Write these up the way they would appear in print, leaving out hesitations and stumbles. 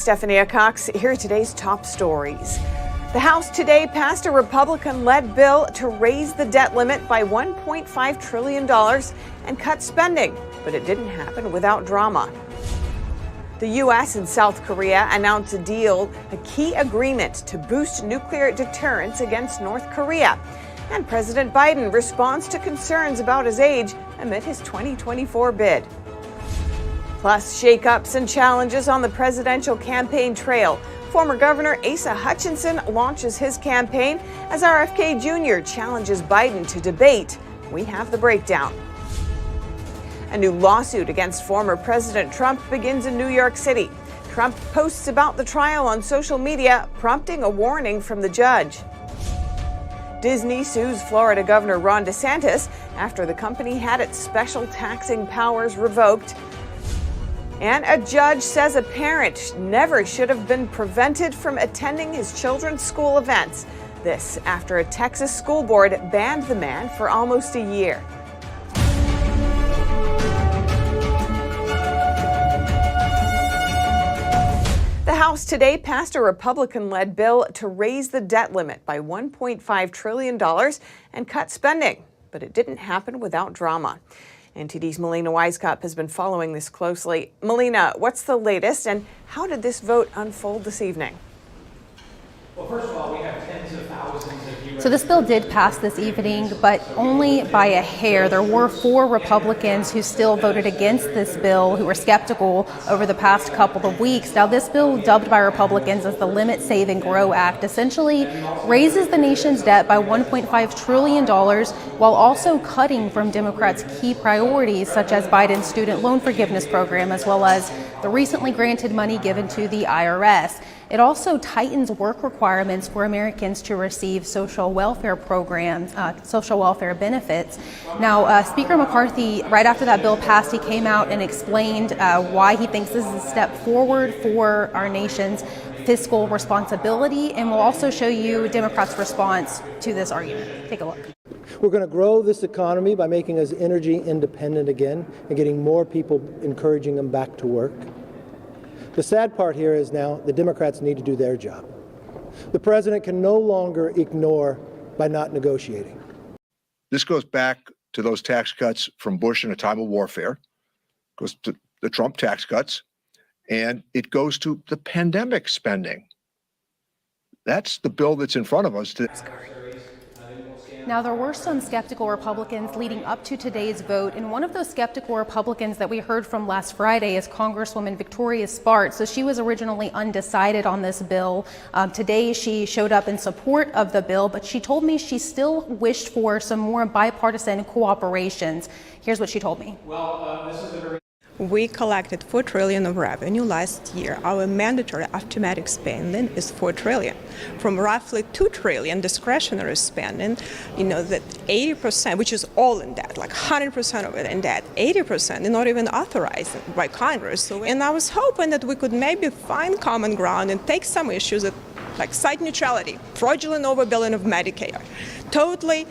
Stephanie Cox, here are today's top stories. The House today passed a Republican-led bill to raise the debt limit by $1.5 trillion and cut spending, but it didn't happen without drama. The U.S. and South Korea announced a key agreement to boost nuclear deterrence against North Korea. And President Biden responds to concerns about his age amid his 2024 bid. Plus, shakeups and challenges on the presidential campaign trail. Former Governor Asa Hutchinson launches his campaign as RFK Jr. challenges Biden to debate. We have the breakdown. A new lawsuit against former President Trump begins in New York City. Trump posts about the trial on social media, prompting a warning from the judge. Disney sues Florida Governor Ron DeSantis after the company had its special taxing powers revoked. And a judge says a parent never should have been prevented from attending his children's school events. This after a Texas school board banned the man for almost a year. The House today passed a Republican-led bill to raise the debt limit by $1.5 trillion and cut spending, but it didn't happen without drama. NTD's Melina Weisskopf has been following this closely. Melina, what's the latest, and how did this vote unfold this evening? Well, first of all, we have tens of thousands of U.S. So this bill did pass this evening, but only by a hair. There were 4 Republicans who still voted against this bill, who were skeptical over the past couple of weeks. Now, this bill, dubbed by Republicans as the Limit, Save, and Grow Act, essentially raises the nation's debt by $1.5 trillion while also cutting from Democrats' key priorities, such as Biden's student loan forgiveness program, as well as the recently granted money given to the IRS. It also tightens work requirements for Americans to receive social welfare programs, social welfare benefits. Now, Speaker McCarthy, right after that bill passed, he came out and explained why he thinks this is a step forward for our nation's fiscal responsibility, and we'll also show you Democrats' response to this argument. Take a look. We're going to grow this economy by making us energy independent again and getting more people, encouraging them back to work. The sad part here is now the Democrats need to do their job. The president can no longer ignore by not negotiating. This goes back to those tax cuts from Bush in a time of warfare, goes to the Trump tax cuts, and it goes to the pandemic spending. That's the bill that's in front of us. Now, there were some skeptical Republicans leading up to today's vote, and one of those skeptical Republicans that we heard from last Friday is Congresswoman Victoria Spartz. So she was originally undecided on this bill. Today, she showed up in support of the bill, but she told me she still wished for some more bipartisan cooperations. Here's what she told me. We collected $4 trillion of revenue last year. Our mandatory automatic spending is $4 trillion. From roughly $2 trillion discretionary spending, that 80%, which is all in debt, like 100% of it in debt, 80% is not even authorized by Congress. And I was hoping that we could maybe find common ground and take some issues like site neutrality, fraudulent overbilling of Medicare, totally,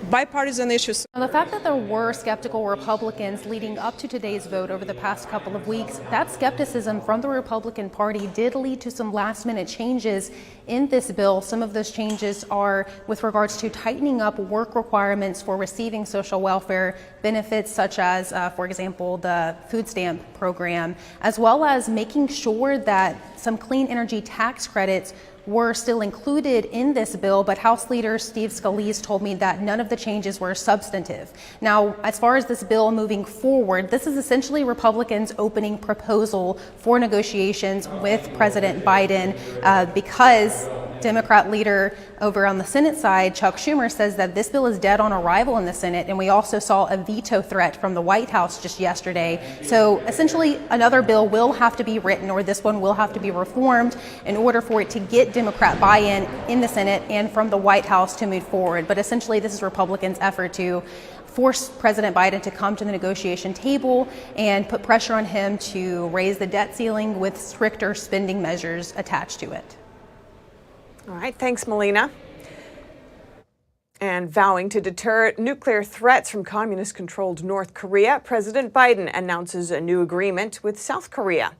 bipartisan issues. Now, the fact that there were skeptical Republicans leading up to today's vote over the past couple of weeks, that skepticism from the Republican Party did lead to some last-minute changes in this bill. Some of those changes are with regards to tightening up work requirements for receiving social welfare benefits, such as, for example, the food stamp program, as well as making sure that some clean energy tax credits were still included in this bill, but House Leader Steve Scalise told me that none of the changes were substantive. Now, as far as this bill moving forward, this is essentially Republicans' opening proposal for negotiations with President Biden because Democrat leader over on the Senate side, Chuck Schumer, says that this bill is dead on arrival in the Senate, and we also saw a veto threat from the White House just yesterday. So essentially, another bill will have to be written, or this one will have to be reformed in order for it to get Democrat buy-in in the Senate and from the White House to move forward. But essentially, this is Republicans' effort to force President Biden to come to the negotiation table and put pressure on him to raise the debt ceiling with stricter spending measures attached to it. All right, thanks, Melina. And vowing to deter nuclear threats from communist-controlled North Korea, President Biden announces a new agreement with South Korea.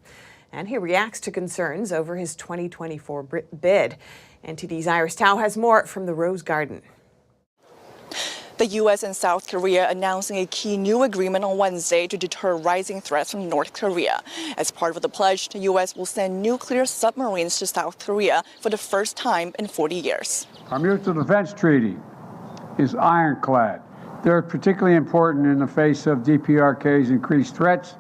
and he reacts to concerns over his 2024 bid. NTD's Iris Tao has more from the Rose Garden. The U.S. and South Korea announcing a key new agreement on Wednesday to deter rising threats from North Korea. As part of the pledge, the U.S. will send nuclear submarines to South Korea for the first time in 40 years. Our mutual defense treaty is ironclad. They're particularly important in the face of DPRK's increased threats.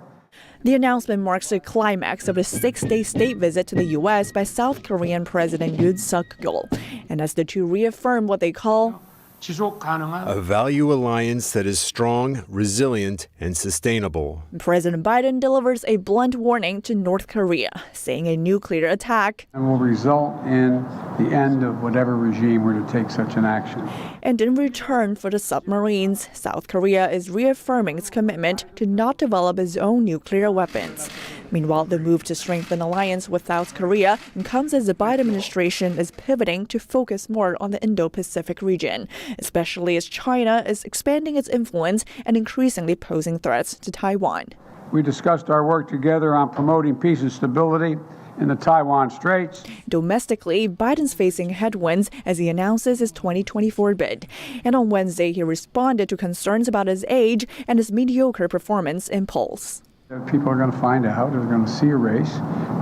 The announcement marks the climax of a 6-day state visit to the U.S. by South Korean President Yoon Suk-yeol, and as the two reaffirm what they call a value alliance that is strong, resilient, and sustainable. President Biden delivers a blunt warning to North Korea, saying a nuclear attack will result in the end of whatever regime were to take such an action. And in return for the submarines, South Korea is reaffirming its commitment to not develop its own nuclear weapons. Meanwhile, the move to strengthen alliance with South Korea comes as the Biden administration is pivoting to focus more on the Indo-Pacific region, especially as China is expanding its influence and increasingly posing threats to Taiwan. We discussed our work together on promoting peace and stability in the Taiwan Straits. Domestically, Biden's facing headwinds as he announces his 2024 bid. And on Wednesday, he responded to concerns about his age and his mediocre performance in polls. People are going to find out, they're going to see a race,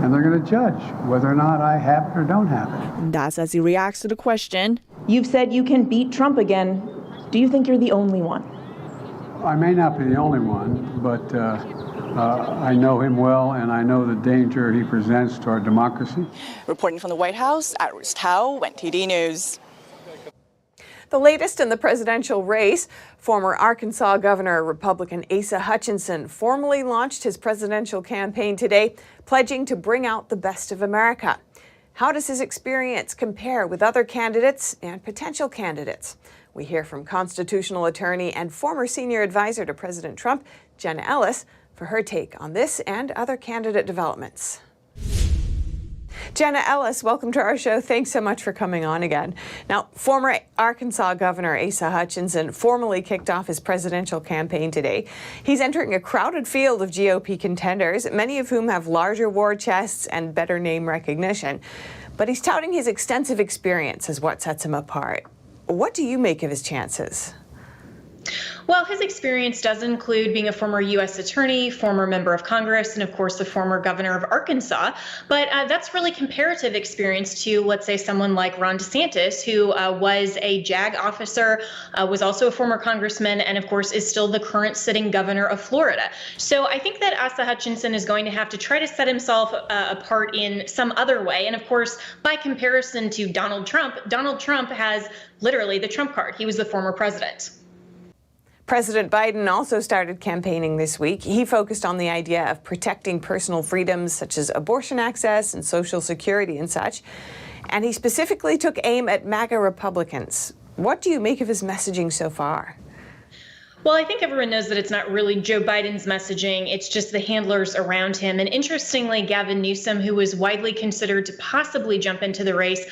and they're going to judge whether or not I have it or don't have it. That's as he reacts to the question. You've said you can beat Trump again. Do you think you're the only one? I may not be the only one, but I know him well, and I know the danger he presents to our democracy. Reporting from the White House, Iris Tao, NTD News. The latest in the presidential race, former Arkansas Governor Republican Asa Hutchinson formally launched his presidential campaign today, pledging to bring out the best of America. How does his experience compare with other candidates and potential candidates? We hear from constitutional attorney and former senior advisor to President Trump, Jenna Ellis, for her take on this and other candidate developments. Jenna Ellis, welcome to our show. Thanks so much for coming on again. Now, former Arkansas Governor Asa Hutchinson formally kicked off his presidential campaign today. He's entering a crowded field of GOP contenders, many of whom have larger war chests and better name recognition. But he's touting his extensive experience as what sets him apart. What do you make of his chances? Well, his experience does include being a former U.S. attorney, former member of Congress, and of course, the former governor of Arkansas. But that's really comparative experience to, let's say, someone like Ron DeSantis, who was a JAG officer, was also a former congressman, and of course, is still the current sitting governor of Florida. So I think that Asa Hutchinson is going to have to try to set himself apart in some other way. And of course, by comparison to Donald Trump has literally the Trump card. He was the former president. President Biden also started campaigning this week. He focused on the idea of protecting personal freedoms such as abortion access and Social Security and such. And he specifically took aim at MAGA Republicans. What do you make of his messaging so far? Well, I think everyone knows that it's not really Joe Biden's messaging. It's just the handlers around him. And interestingly, Gavin Newsom, who was widely considered to possibly jump into the race,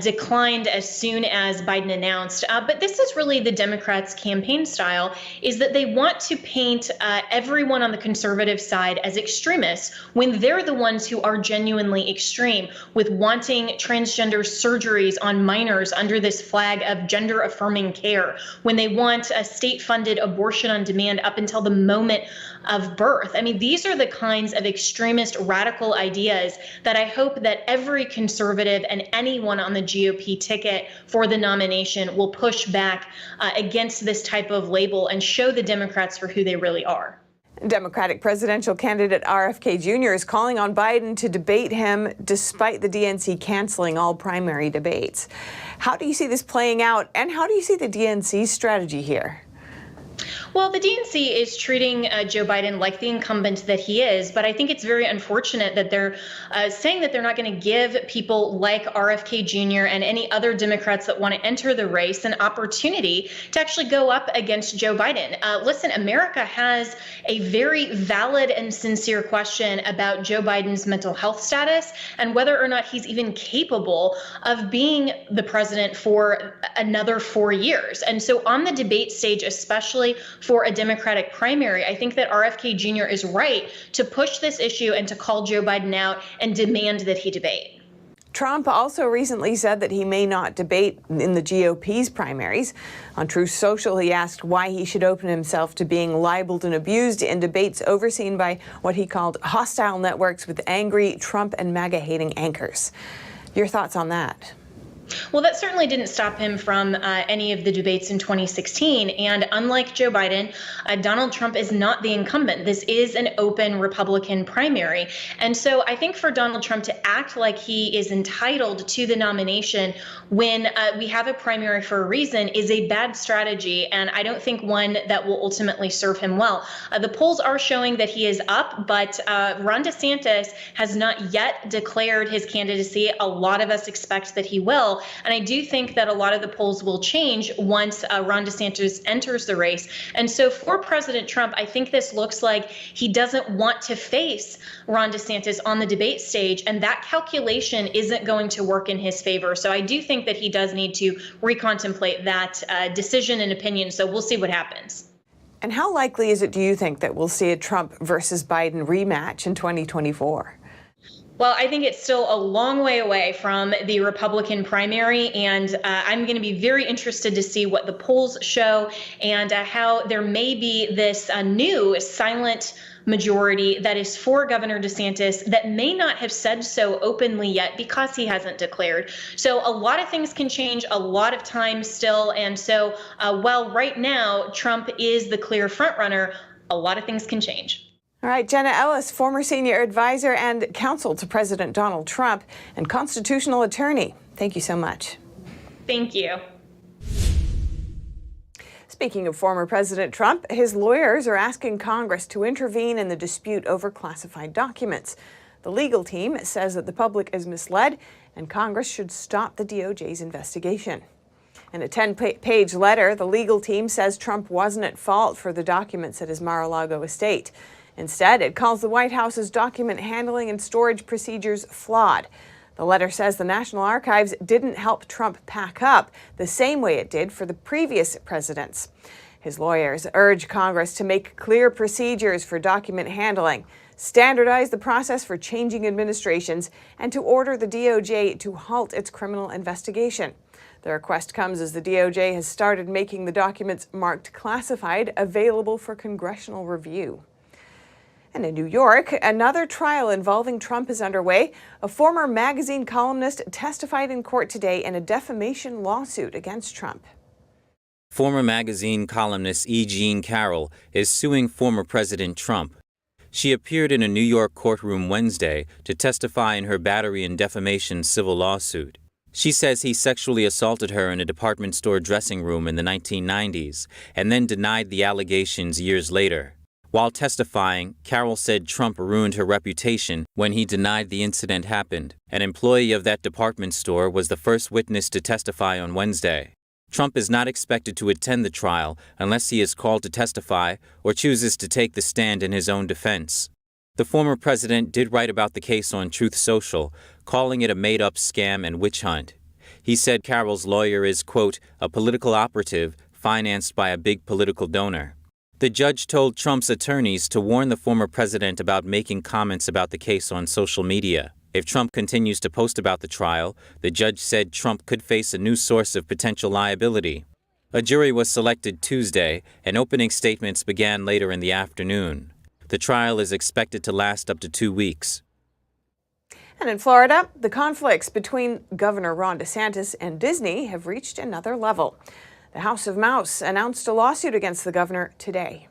declined as soon as Biden announced. But this is really the Democrats' campaign style, is that they want to paint everyone on the conservative side as extremists when they're the ones who are genuinely extreme, with wanting transgender surgeries on minors under this flag of gender-affirming care, when they want a state-funded abortion on demand up until the moment of birth. I mean, these are the kinds of extremist radical ideas that I hope that every conservative and anyone on the GOP ticket for the nomination will push back against this type of label and show the Democrats for who they really are. Democratic presidential candidate RFK Jr. is calling on Biden to debate him despite the DNC canceling all primary debates. How do you see this playing out, and how do you see the DNC's strategy here? Well, the DNC is treating Joe Biden like the incumbent that he is, but I think it's very unfortunate that they're saying that they're not going to give people like RFK Jr. and any other Democrats that want to enter the race an opportunity to actually go up against Joe Biden. Listen, America has a very valid and sincere question about Joe Biden's mental health status and whether or not he's even capable of being the president for another 4 years. And so on the debate stage, especially for a Democratic primary. I think that RFK Jr. is right to push this issue and to call Joe Biden out and demand that he debate. Trump also recently said that he may not debate in the GOP's primaries. On Truth Social, he asked why he should open himself to being libeled and abused in debates overseen by what he called hostile networks with angry Trump and MAGA-hating anchors. Your thoughts on that? Well, that certainly didn't stop him from any of the debates in 2016. And unlike Joe Biden, Donald Trump is not the incumbent. This is an open Republican primary. And so I think for Donald Trump to act like he is entitled to the nomination when we have a primary for a reason is a bad strategy. And I don't think one that will ultimately serve him well. The polls are showing that he is up, but Ron DeSantis has not yet declared his candidacy. A lot of us expect that he will. And I do think that a lot of the polls will change once Ron DeSantis enters the race. And so for President Trump, I think this looks like he doesn't want to face Ron DeSantis on the debate stage. And that calculation isn't going to work in his favor. So I do think that he does need to recontemplate that decision and opinion. So we'll see what happens. And how likely is it, do you think, that we'll see a Trump versus Biden rematch in 2024? Well, I think it's still a long way away from the Republican primary, and I'm going to be very interested to see what the polls show and how there may be this new silent majority that is for Governor DeSantis that may not have said so openly yet because he hasn't declared. So a lot of things can change a lot of time still. And so while right now Trump is the clear frontrunner, a lot of things can change. All right, Jenna Ellis, former senior advisor and counsel to President Donald Trump and constitutional attorney. Thank you so much. Thank you. Speaking of former President Trump, his lawyers are asking Congress to intervene in the dispute over classified documents. The legal team says that the public is misled and Congress should stop the DOJ's investigation. In a 10-page letter, the legal team says Trump wasn't at fault for the documents at his Mar-a-Lago estate. Instead, it calls the White House's document handling and storage procedures flawed. The letter says the National Archives didn't help Trump pack up the same way it did for the previous presidents. His lawyers urge Congress to make clear procedures for document handling, standardize the process for changing administrations, and to order the DOJ to halt its criminal investigation. The request comes as the DOJ has started making the documents marked classified available for congressional review. And in New York, another trial involving Trump is underway. A former magazine columnist testified in court today in a defamation lawsuit against Trump. Former magazine columnist Jing Carroll is suing former President Trump. She appeared in a New York courtroom Wednesday to testify in her battery and defamation civil lawsuit. She says he sexually assaulted her in a department store dressing room in the 1990s and then denied the allegations years later. While testifying, Carroll said Trump ruined her reputation when he denied the incident happened. An employee of that department store was the first witness to testify on Wednesday. Trump is not expected to attend the trial unless he is called to testify or chooses to take the stand in his own defense. The former president did write about the case on Truth Social, calling it a made-up scam and witch hunt. He said Carroll's lawyer is, quote, a political operative financed by a big political donor. The judge told Trump's attorneys to warn the former president about making comments about the case on social media. If Trump continues to post about the trial, the judge said Trump could face a new source of potential liability. A jury was selected Tuesday, and opening statements began later in the afternoon. The trial is expected to last up to 2 weeks. And in Florida, the conflicts between Governor Ron DeSantis and Disney have reached another level. The House of Mouse announced a lawsuit against the governor today.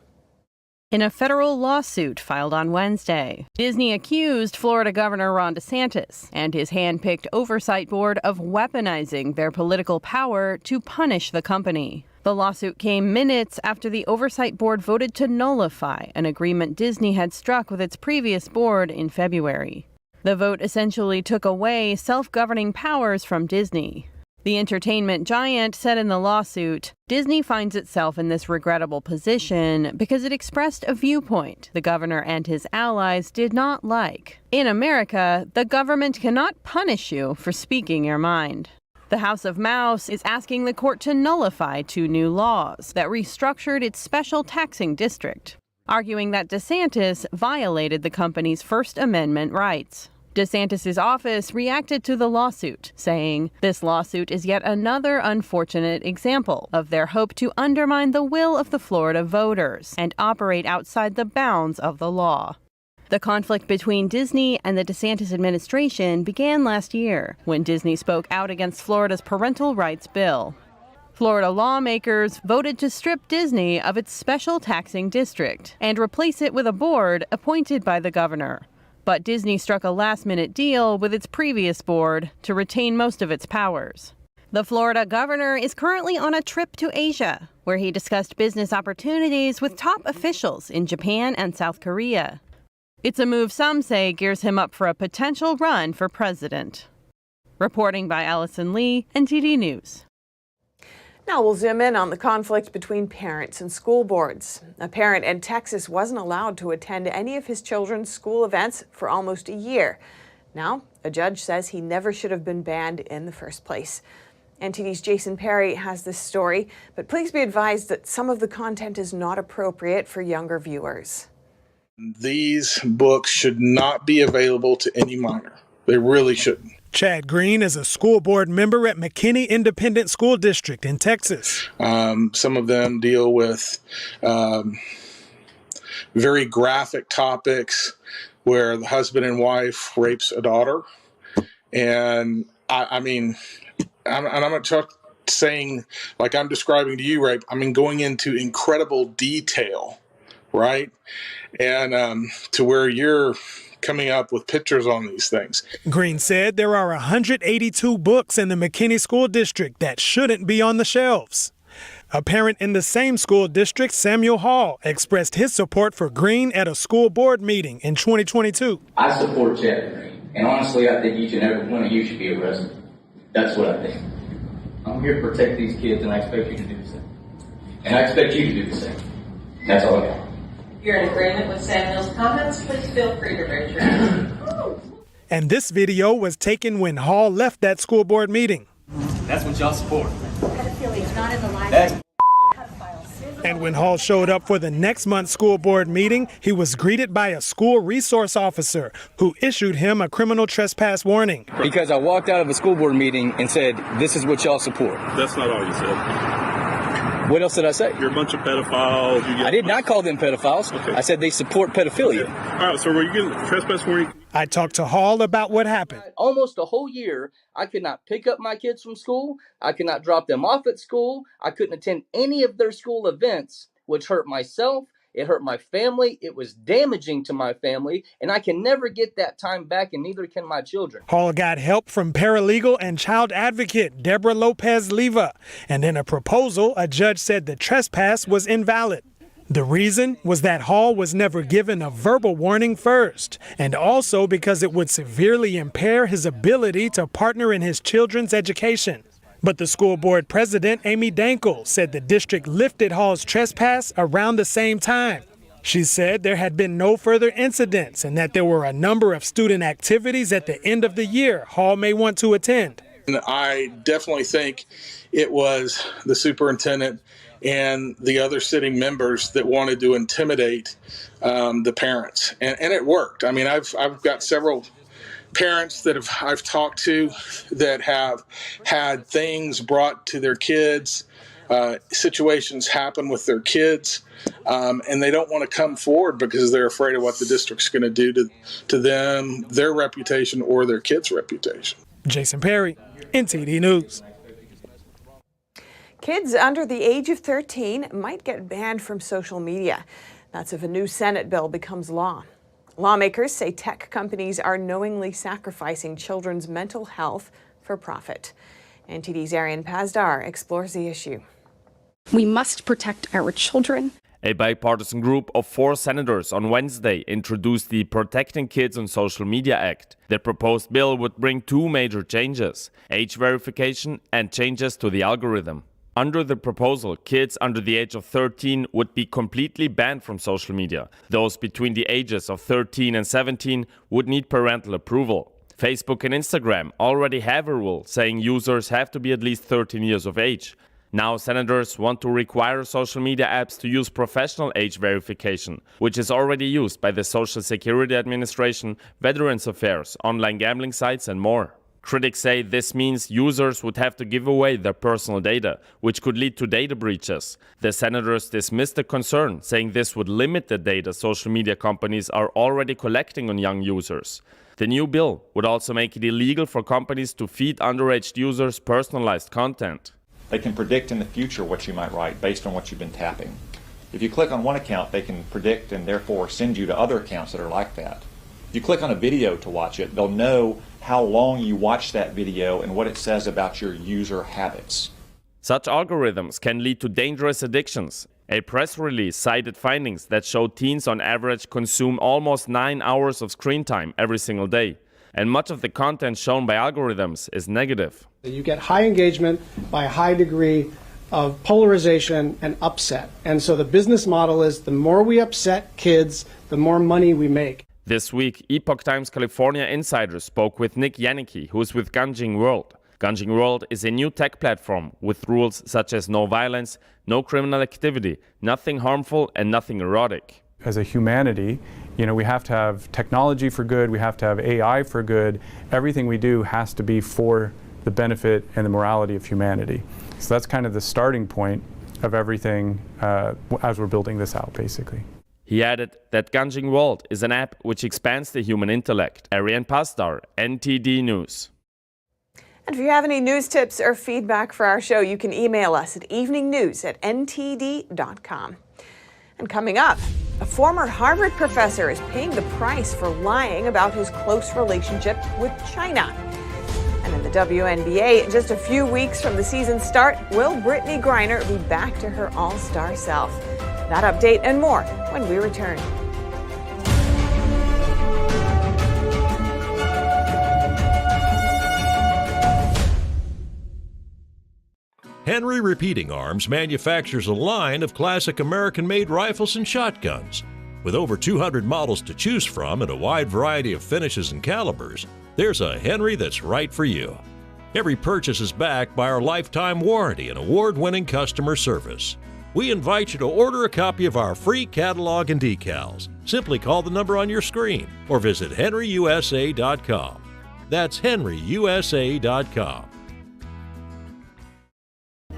In a federal lawsuit filed on Wednesday, Disney accused Florida Governor Ron DeSantis and his hand-picked oversight board of weaponizing their political power to punish the company. The lawsuit came minutes after the oversight board voted to nullify an agreement Disney had struck with its previous board in February. The vote essentially took away self-governing powers from Disney. The entertainment giant said in the lawsuit, Disney finds itself in this regrettable position because it expressed a viewpoint the governor and his allies did not like. In America, the government cannot punish you for speaking your mind. The House of Mouse is asking the court to nullify 2 new laws that restructured its special taxing district, arguing that DeSantis violated the company's First Amendment rights. DeSantis' office reacted to the lawsuit, saying, "This lawsuit is yet another unfortunate example of their hope to undermine the will of the Florida voters and operate outside the bounds of the law." The conflict between Disney and the DeSantis administration began last year when Disney spoke out against Florida's parental rights bill. Florida lawmakers voted to strip Disney of its special taxing district and replace it with a board appointed by the governor. But Disney struck a last-minute deal with its previous board to retain most of its powers. The Florida governor is currently on a trip to Asia, where he discussed business opportunities with top officials in Japan and South Korea. It's a move some say gears him up for a potential run for president. Reporting by Allison Lee, NTD News. Now we'll zoom in on the conflict between parents and school boards. A parent in Texas wasn't allowed to attend any of his children's school events for almost a year. Now, a judge says he never should have been banned in the first place. NTD's Jason Perry has this story, but please be advised that some of the content is not appropriate for younger viewers. These books should not be available to any minor. They really shouldn't. Chad Green is a school board member at McKinney Independent School District in Texas. Some of them deal with very graphic topics where the husband and wife rapes a daughter. And I'm not saying like I'm describing to you rape. I mean, going into incredible detail, right? And to where you're coming up with pictures on these things. Green said there are 182 books in the McKinney School District that shouldn't be on the shelves. A parent in the same school district, Samuel Hall, expressed his support for Green at a school board meeting in 2022. I support Chad Green, and honestly, I think each and every one of you should be arrested. That's what I think. I'm here to protect these kids, and I expect you to do the same. And I expect you to do the same. That's all I got. If you're in agreement with Samuel's comments, please feel free to raise your hand. And this video was taken when Hall left that school board meeting. That's what y'all support. Pedophilia is not in the line. And when Hall showed up for the next month's school board meeting, he was greeted by a school resource officer who issued him a criminal trespass warning. Because I walked out of a school board meeting and said, this is what y'all support. That's not all you said. What else did I say? You're a bunch of pedophiles. I did not call them pedophiles. Okay. I said they support pedophilia. All right, so were you getting a trespass warning? I talked to Hall about what happened. Almost a whole year, I could not pick up my kids from school. I could not drop them off at school. I couldn't attend any of their school events, which hurt myself. It hurt my family. It was damaging to my family, and I can never get that time back, and neither can my children. Hall got help from paralegal and child advocate Deborah Lopez-Leva, and in a proposal, a judge said the trespass was invalid. The reason was that Hall was never given a verbal warning first, and also because it would severely impair his ability to partner in his children's education. But the school board president, Amy Dankel, said the district lifted Hall's trespass around the same time. She said there had been no further incidents and that there were a number of student activities at the end of the year Hall may want to attend. I definitely think it was the superintendent and the other sitting members that wanted to intimidate the parents. And it worked. I mean, I've got several parents that I've talked to that have had things brought to their kids, situations happen with their kids, and they don't want to come forward because they're afraid of what the district's going to do to them, their reputation, or their kids' reputation. Jason Perry, NTD News. Kids under the age of 13 might get banned from social media. That's if a new Senate bill becomes law. Lawmakers say tech companies are knowingly sacrificing children's mental health for profit. NTD's Arian Pazdar explores the issue. We must protect our children. A bipartisan group of 4 senators on Wednesday introduced the Protecting Kids on Social Media Act. The proposed bill would bring 2 major changes: age verification and changes to the algorithm. Under the proposal, kids under the age of 13 would be completely banned from social media. Those between the ages of 13 and 17 would need parental approval. Facebook and Instagram already have a rule saying users have to be at least 13 years of age. Now senators want to require social media apps to use professional age verification, which is already used by the Social Security Administration, Veterans Affairs, online gambling sites and more. Critics say this means users would have to give away their personal data, which could lead to data breaches. The senators dismissed the concern, saying this would limit the data social media companies are already collecting on young users. The new bill would also make it illegal for companies to feed underage users personalized content. They can predict in the future what you might write based on what you've been tapping. If you click on one account, they can predict and therefore send you to other accounts that are like that. If you click on a video to watch it, they'll know how long you watch that video and what it says about your user habits. Such algorithms can lead to dangerous addictions. A press release cited findings that show teens on average consume almost 9 hours of screen time every single day. And much of the content shown by algorithms is negative. You get high engagement by a high degree of polarization and upset. And so the business model is the more we upset kids, the more money we make. This week, Epoch Times California insider spoke with Nick Janicki, who is with Jing World. Jing World is a new tech platform with rules such as no violence, no criminal activity, nothing harmful, and nothing erotic. As a humanity, we have to have technology for good, we have to have AI for good. Everything we do has to be for the benefit and the morality of humanity. So that's kind of the starting point of everything as we're building this out, basically. He added that Jing World is an app which expands the human intellect. Ariane Pastar, NTD News. And if you have any news tips or feedback for our show, you can email us at eveningnews@ntd.com. And coming up, a former Harvard professor is paying the price for lying about his close relationship with China. And in the WNBA, just a few weeks from the season start, will Brittany Griner be back to her all-star self? That update and more when we return. Henry Repeating Arms manufactures a line of classic American-made rifles and shotguns. With over 200 models to choose from and a wide variety of finishes and calibers, there's a Henry that's right for you. Every purchase is backed by our lifetime warranty and award-winning customer service. We invite you to order a copy of our free catalog and decals. Simply call the number on your screen or visit henryusa.com. That's henryusa.com.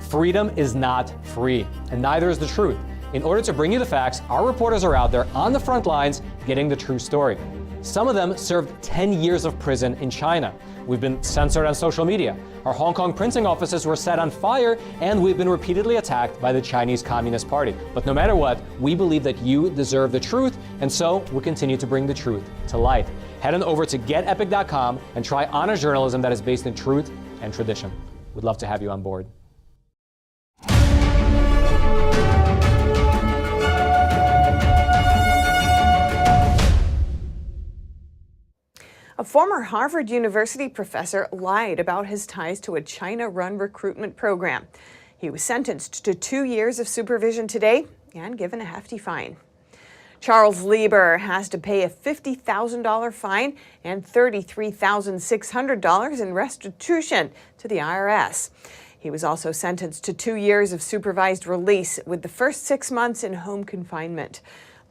Freedom is not free, and neither is the truth. In order to bring you the facts, our reporters are out there on the front lines getting the true story. Some of them served 10 years of prison in China. We've been censored on social media. Our Hong Kong printing offices were set on fire, and we've been repeatedly attacked by the Chinese Communist Party. But no matter what, we believe that you deserve the truth, and so we'll continue to bring the truth to light. Head on over to getepic.com and try honest journalism that is based in truth and tradition. We'd love to have you on board. A former Harvard University professor lied about his ties to a China-run recruitment program. He was sentenced to 2 years of supervision today and given a hefty fine. Charles Lieber has to pay a $50,000 fine and $33,600 in restitution to the IRS. He was also sentenced to 2 years of supervised release, with the first 6 months in home confinement.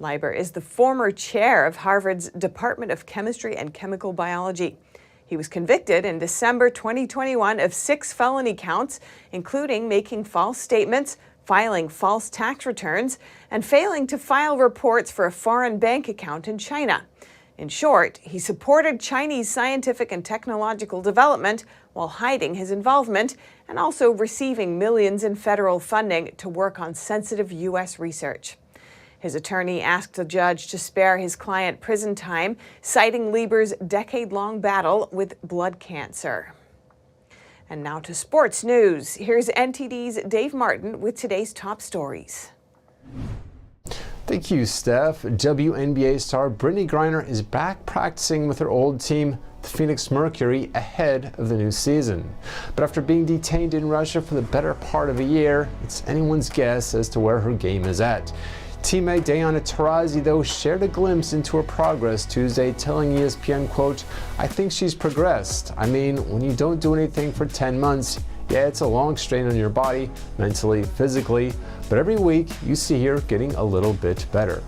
Lieber is the former chair of Harvard's Department of Chemistry and Chemical Biology. He was convicted in December 2021 of 6 felony counts, including making false statements, filing false tax returns, and failing to file reports for a foreign bank account in China. In short, he supported Chinese scientific and technological development while hiding his involvement and also receiving millions in federal funding to work on sensitive U.S. research. His attorney asked the judge to spare his client prison time, citing Lieber's decade-long battle with blood cancer. And now to sports news. Here's NTD's Dave Martin with today's top stories. Thank you, Steph. WNBA star Brittany Griner is back practicing with her old team, the Phoenix Mercury, ahead of the new season. But after being detained in Russia for the better part of a year, it's anyone's guess as to where her game is at. Teammate Diana Taurasi, though, shared a glimpse into her progress Tuesday, telling ESPN, quote, "I think she's progressed. I mean, when you don't do anything for 10 months, yeah, it's a long strain on your body, mentally, physically, but every week you see her getting a little bit better."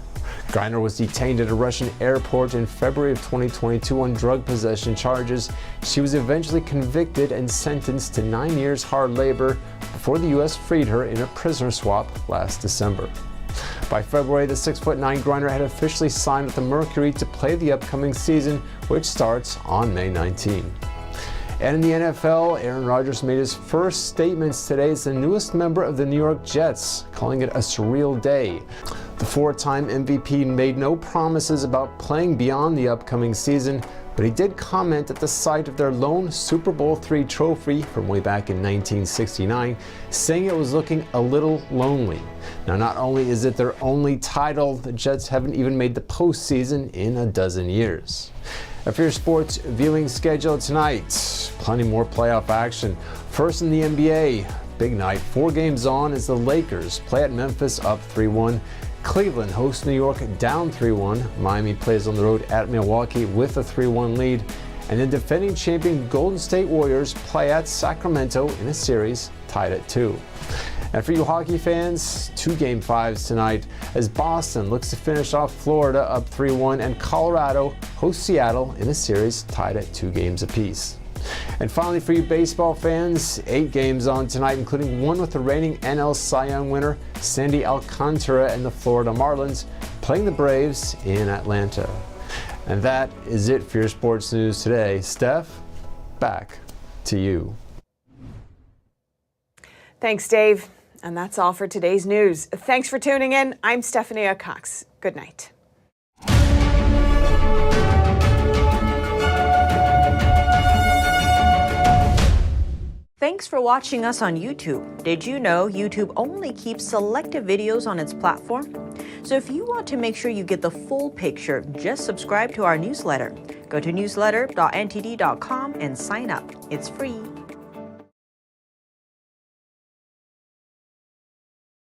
Griner was detained at a Russian airport in February of 2022 on drug possession charges. She was eventually convicted and sentenced to 9 years hard labor before the U.S. freed her in a prisoner swap last December. By February, the 6'9" Griner had officially signed with the Mercury to play the upcoming season, which starts on May 19. And in the NFL, Aaron Rodgers made his first statements today as the newest member of the New York Jets, calling it a surreal day. The four-time MVP made no promises about playing beyond the upcoming season, but he did comment at the sight of their lone Super Bowl III trophy from way back in 1969, saying it was looking a little lonely. Now, not only is it their only title, the Jets haven't even made the postseason in a dozen years. And for your sports viewing schedule tonight, plenty more playoff action. First in the NBA, big night, 4 games on as the Lakers play at Memphis up 3-1. Cleveland hosts New York down 3-1. Miami plays on the road at Milwaukee with a 3-1 lead. And then defending champion Golden State Warriors play at Sacramento in a series tied at 2. And for you hockey fans, 2 Game 5s tonight as Boston looks to finish off Florida up 3-1 and Colorado hosts Seattle in a series tied at 2 games apiece. And finally, for you baseball fans, 8 games on tonight, including one with the reigning NL Cy Young winner, Sandy Alcantara and the Florida Marlins, playing the Braves in Atlanta. And that is it for your sports news today. Steph, back to you. Thanks, Dave. And that's all for today's news. Thanks for tuning in. I'm Stephania Cox. Good night. Thanks for watching us on YouTube. Did you know YouTube only keeps selective videos on its platform? So if you want to make sure you get the full picture, just subscribe to our newsletter. Go to newsletter.ntd.com and sign up. It's free.